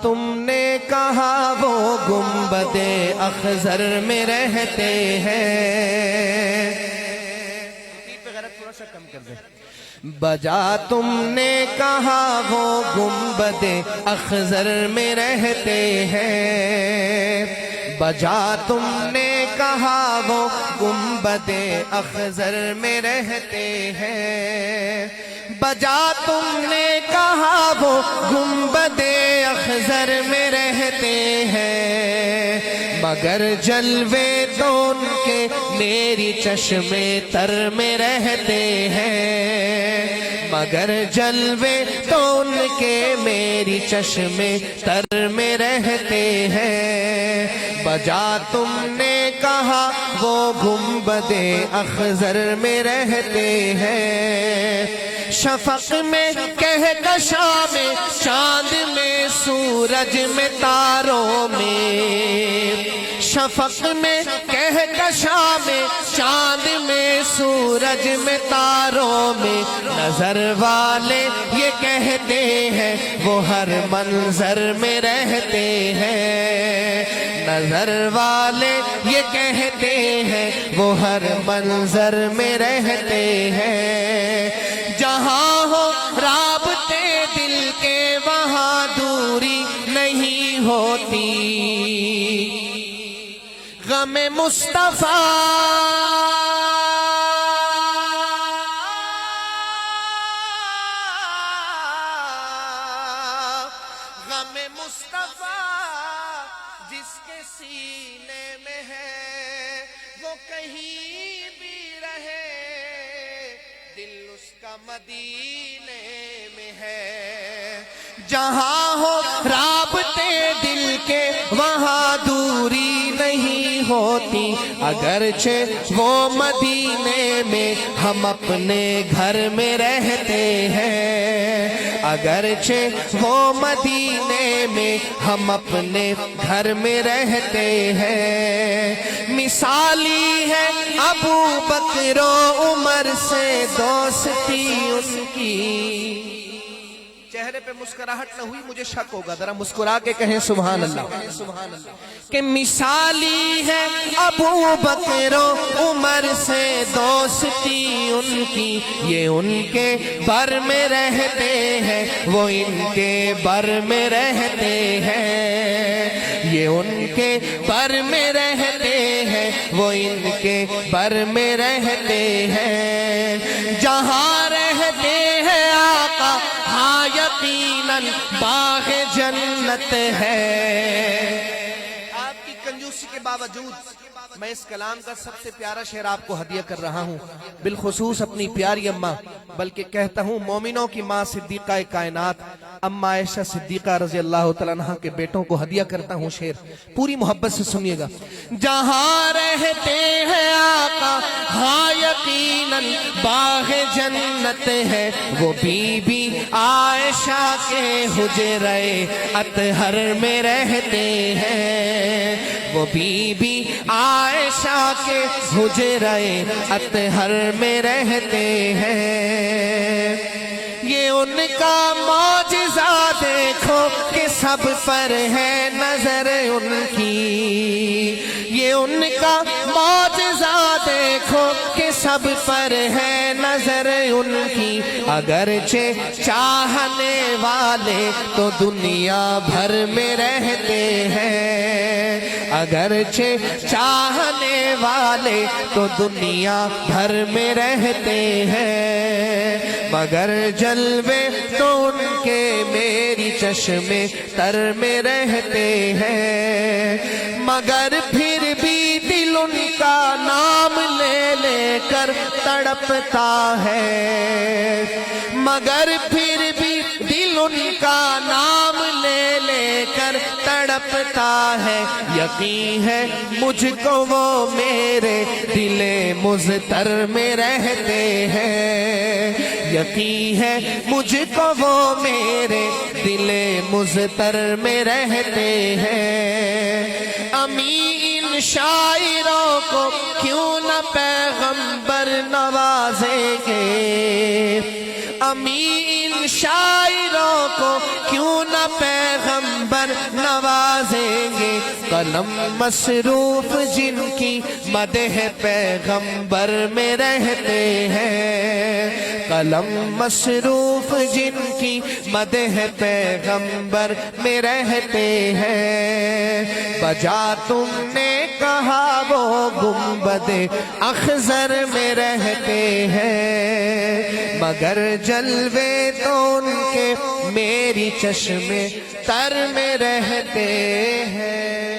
تم نے کہا وہ گنبد اخضر میں رہتے ہیں، تھوڑا سا کم کر دیں۔ بجا تم نے کہا وہ گنبد اخضر میں رہتے ہیں، بجا تم نے کہا وہ گنبد اخضر میں رہتے ہیں، بجا تم نے کہا وہ گنبد اخضر میں رہتے ہیں، مگر جلوے تو ان کے میری چشمے تر میں رہتے ہیں، مگر جلوے تو ان کے میری چشمے تر میں رہتے ہیں، بجا تم نے کہا وہ گنبد اخضر میں رہتے ہیں، شفق میں کہکشاں میں چاند میں سورج میں تاروں میں، شفق میں کہکشاں میں چاند میں سورج میں تاروں میں، نظر والے یہ کہتے ہیں وہ ہر منظر میں رہتے ہیں، نظر والے یہ کہتے ہیں وہ ہر منظر میں رہتے ہیں، جہاں ہو رابطے دل کے وہاں دوری نہیں ہوتی، غم مصطفیٰ غم مصطفیٰ جس کے سینے میں ہے وہ کہیں بھی رہے، دل اس کا مدینے میں ہے، جہاں ہو رابطے دل کے وہاں دوری نہیں ہوتی، اگرچہ وہ مدینے میں ہم اپنے گھر میں رہتے ہیں، اگرچہ وہ مدینے میں ہم اپنے گھر میں رہتے ہیں، مثالی ہے ابو بکر و عمر سے دوستی ان کی، چہرے پہ مسکراہٹ نہ ہوئی مجھے شک ہوگا، ذرا مسکرا کے کہیں سبحان اللہ، کہ مثالی ہے ابو بکر و عمر سے دوستی ان کی، یہ ان کے بر میں رہتے ہیں وہ ان کے بر میں رہتے ہیں، یہ ان کے بر میں رہتے ہیں وہ ان کے بر میں رہتے ہیں، جہاں رہتے ہیں آقا ہاں یقیناً باغ جنت ہے۔ آپ کی کنجوسی کے باوجود میں اس کلام کا سب سے پیارا شعر آپ کو ہدیہ کر رہا ہوں، بالخصوص اپنی پیاری اماں، بلکہ کہتا ہوں مومنوں کی ماں صدیقہ کائنات اماں عائشہ صدیقہ رضی اللہ تعالیٰ عنہ کے بیٹوں کو ہدیہ کرتا ہوں شعر، پوری محبت سے سنیے گا۔ جہاں رہتے ہیں آقا ہاں یقیناً باغ جنت ہے، وہ بی بی عائشہ کے حجرے اطہر میں رہتے ہیں، وہ بی بی عائشہ کے حجرے اطہر میں رہتے ہیں، یہ ان کا معجزہ دیکھو کہ سب پر ہے نظر ان کی، یہ ان کا معجزہ دیکھو کہ سب پر ہے نظر ان کی، اگرچہ چاہنے والے تو دنیا بھر میں رہتے ہیں، اگرچہ چاہنے والے تو دنیا بھر میں رہتے ہیں، مگر جلوے تو ان کے میری چشمے تر میں رہتے ہیں، مگر پھر بھی دل ان کا نام لے لے کر تڑپتا ہے، مگر پھر بھی دل ان کا نام لے لے کر تڑپتا ہے، یقین ہے مجھ کو وہ میرے دل مضطر میں رہتے ہیں، یقین ہے مجھ کو وہ میرے دل مضطر میں رہتے ہیں، امین شاعروں کو کیوں نہ پیغمبر نوازیں گے، امین شاعروں کو کیوں نہ پیغمبر نوازیں گے، قلم مصروف جن کی مدح پیغمبر میں رہتے ہیں، قلم مصروف جن کی مدح پیغمبر میں رہتے ہیں، بجا تم نے کہا وہ گنبد اخضر میں رہتے ہیں، مگر جلوے تو ان کے میری چشم تر میں رہتے ہیں۔